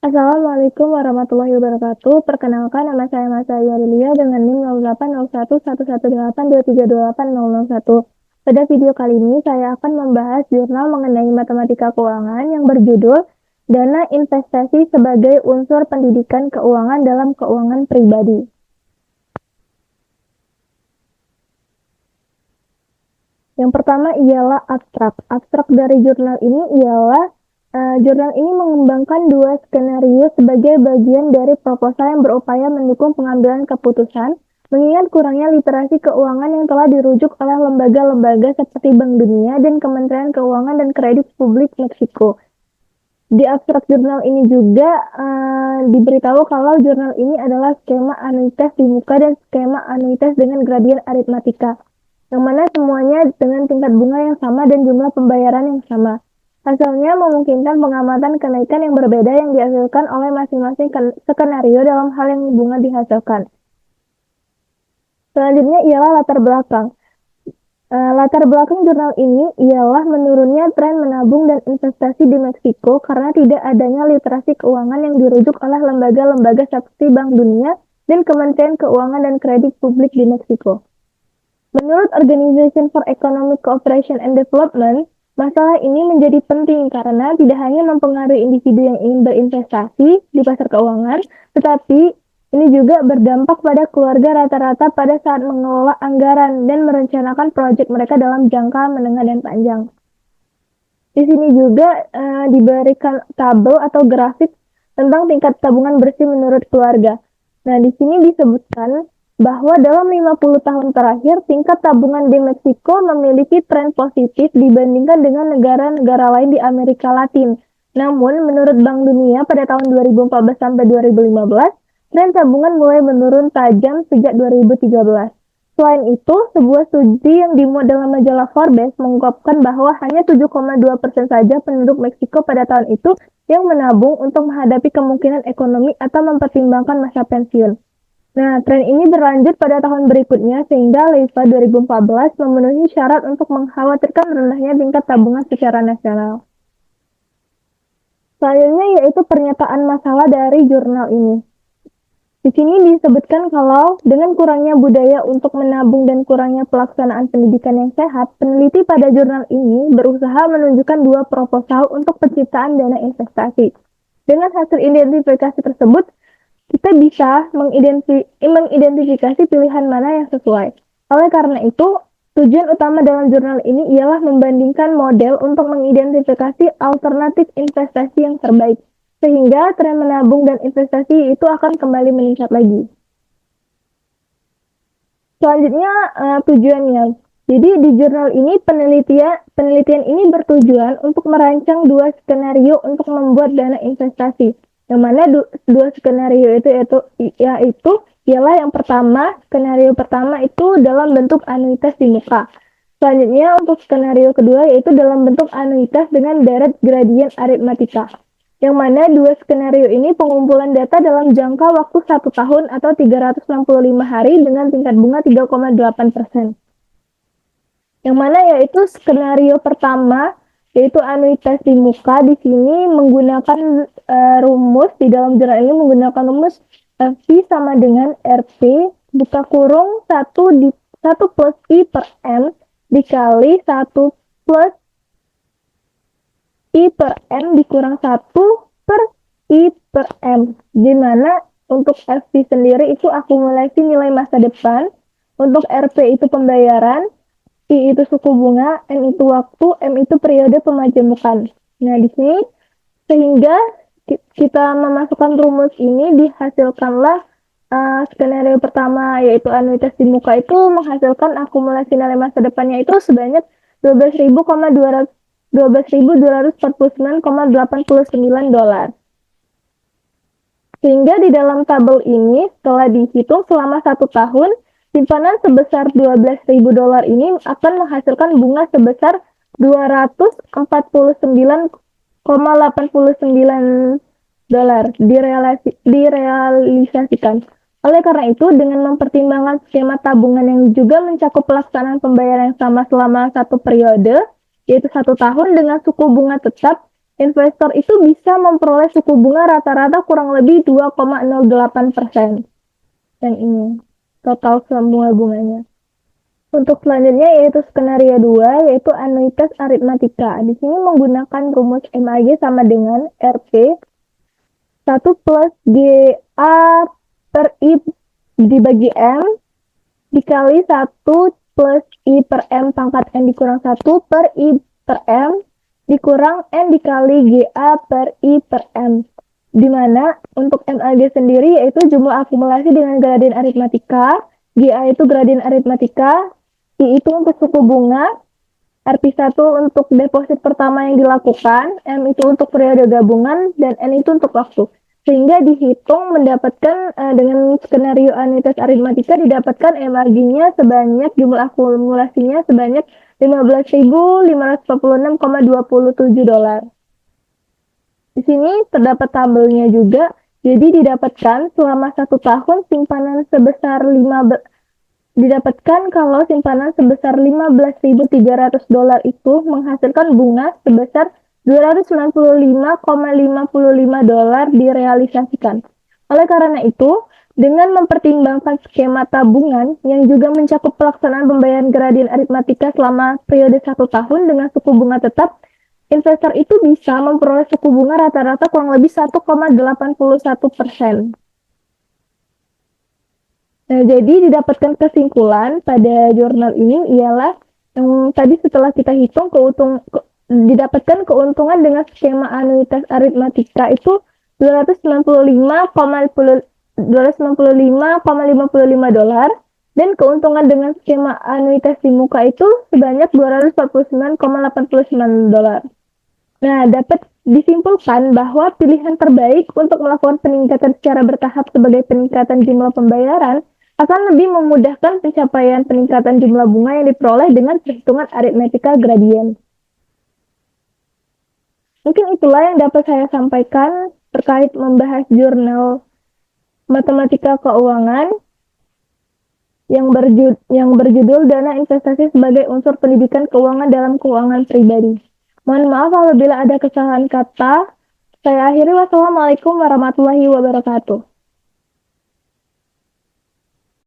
Assalamualaikum warahmatullahi wabarakatuh. Perkenalkan, nama saya Masa Yulilia dengan NIM 08011123280001. Pada video kali ini, saya akan membahas jurnal mengenai matematika keuangan yang berjudul Dana Investasi sebagai Unsur Pendidikan Keuangan dalam Keuangan Pribadi. Yang pertama ialah abstrak. Abstrak dari jurnal ini ialah jurnal ini mengembangkan dua skenario sebagai bagian dari proposal yang berupaya mendukung pengambilan keputusan, mengingat kurangnya literasi keuangan yang telah dirujuk oleh lembaga-lembaga seperti Bank Dunia dan Kementerian Keuangan dan Kredit Publik Meksiko. Di abstrak jurnal ini juga diberitahu kalau jurnal ini adalah skema anuitas di muka dan skema anuitas dengan gradien aritmatika, yang mana semuanya dengan tingkat bunga yang sama dan jumlah pembayaran yang sama. Hasilnya memungkinkan pengamatan kenaikan yang berbeda yang dihasilkan oleh masing-masing skenario dalam hal yang bunga dihasilkan. Selanjutnya ialah latar belakang. Latar belakang jurnal ini ialah menurunnya tren menabung dan investasi di Meksiko karena tidak adanya literasi keuangan yang dirujuk oleh lembaga-lembaga seperti Bank Dunia dan Kementerian Keuangan dan Kredit Publik di Meksiko. Menurut Organization for Economic Cooperation and Development, masalah ini menjadi penting karena tidak hanya mempengaruhi individu yang ingin berinvestasi di pasar keuangan, tetapi ini juga berdampak pada keluarga rata-rata pada saat mengelola anggaran dan merencanakan proyek mereka dalam jangka menengah dan panjang. Di sini juga diberikan tabel atau grafik tentang tingkat tabungan bersih menurut keluarga. Nah, di sini disebutkan bahwa dalam 50 tahun terakhir, tingkat tabungan di Meksiko memiliki tren positif dibandingkan dengan negara-negara lain di Amerika Latin. Namun, menurut Bank Dunia pada tahun 2014 sampai 2015, tren tabungan mulai menurun tajam sejak 2013. Selain itu, sebuah studi yang dimuat dalam majalah Forbes mengungkapkan bahwa hanya 7,2% saja penduduk Meksiko pada tahun itu yang menabung untuk menghadapi kemungkinan ekonomi atau mempertimbangkan masa pensiun. Nah, tren ini berlanjut pada tahun berikutnya sehingga LIFA 2014 memenuhi syarat untuk mengkhawatirkan rendahnya tingkat tabungan secara nasional. Selanjutnya yaitu pernyataan masalah dari jurnal ini. Di sini disebutkan kalau dengan kurangnya budaya untuk menabung dan kurangnya pelaksanaan pendidikan yang sehat, peneliti pada jurnal ini berusaha menunjukkan dua proposal untuk penciptaan dana investasi. Dengan hasil identifikasi tersebut, kita bisa mengidentifikasi pilihan mana yang sesuai. Oleh karena itu, tujuan utama dalam jurnal ini ialah membandingkan model untuk mengidentifikasi alternatif investasi yang terbaik, sehingga tren menabung dan investasi itu akan kembali meningkat lagi. Selanjutnya, tujuannya. Jadi di jurnal ini penelitian ini bertujuan untuk merancang dua skenario untuk membuat dana investasi. Yang mana dua skenario itu yaitu ialah yang pertama, skenario pertama itu dalam bentuk anuitas di muka. Selanjutnya untuk skenario kedua yaitu dalam bentuk anuitas dengan deret gradien aritmatika. Yang mana dua skenario ini pengumpulan data dalam jangka waktu 1 tahun atau 365 hari dengan tingkat bunga 3,8%. Yang mana yaitu skenario pertama yaitu anuitas di muka. Di sini menggunakan rumus di dalam jurnal ini menggunakan rumus V sama dengan RP buka kurung 1 plus I per M dikali 1 plus I per M dikurang 1 per I per M. Dimana untuk FV sendiri itu akumulasi nilai masa depan, untuk RP itu pembayaran, I itu suku bunga, M itu waktu, M itu periode pemajemukan. Nah, di sini sehingga kita memasukkan rumus ini dihasilkanlah skenario pertama yaitu anuitas di muka itu menghasilkan akumulasi nilai masa depannya itu sebanyak 12.249,89 dolar. Sehingga di dalam tabel ini setelah dihitung selama 1 tahun, simpanan sebesar 12.000 dolar ini akan menghasilkan bunga sebesar 249,89 dolar direalisasikan. Oleh karena itu, dengan mempertimbangkan skema tabungan yang juga mencakup pelaksanaan pembayaran yang sama selama 1 periode, yaitu 1 tahun dengan suku bunga tetap, investor itu bisa memperoleh suku bunga rata-rata kurang lebih 2,08%. Dan ini total semua bunganya. Untuk selanjutnya yaitu skenario 2, yaitu anuitas aritmatika. Di sini menggunakan rumus MAG sama dengan RP 1 plus GA per I dibagi M dikali 1 plus I per M pangkat N dikurang 1 per I per M dikurang N dikali GA per I per M. Dimana untuk MAG sendiri yaitu jumlah akumulasi dengan gradien aritmatika, GA itu gradien aritmatika, I itu untuk suku bunga, RP1 untuk deposit pertama yang dilakukan, M itu untuk periode gabungan, dan N itu untuk waktu. Sehingga dihitung mendapatkan dengan skenario anuitas aritmatika didapatkan MAG-nya sebanyak jumlah akumulasinya sebanyak 15.546,27 dolar. Di sini terdapat tabelnya juga. Jadi didapatkan selama 1 tahun simpanan sebesar didapatkan kalau simpanan sebesar 15.300 dolar itu menghasilkan bunga sebesar 295,55 dolar direalisasikan. Oleh karena itu, dengan mempertimbangkan skema tabungan yang juga mencakup pelaksanaan pembayaran gradien aritmatika selama periode 1 tahun dengan suku bunga tetap, investor itu bisa memperoleh suku bunga rata-rata kurang lebih 1,81%. Nah, jadi didapatkan kesimpulan pada jurnal ini ialah yang tadi setelah kita hitung didapatkan keuntungan dengan skema anuitas aritmatika itu 295,55 dolar dan keuntungan dengan skema anuitas di muka itu sebanyak 249,89 dolar. Nah, dapat disimpulkan bahwa pilihan terbaik untuk melakukan peningkatan secara bertahap sebagai peningkatan jumlah pembayaran akan lebih memudahkan pencapaian peningkatan jumlah bunga yang diperoleh dengan perhitungan aritmatika gradien. Mungkin itulah yang dapat saya sampaikan terkait membahas jurnal matematika keuangan yang berjudul Dana Investasi sebagai Unsur Pendidikan Keuangan dalam Keuangan Pribadi. Mohon maaf apabila ada kesalahan kata. Saya akhiri, wassalamualaikum warahmatullahi wabarakatuh.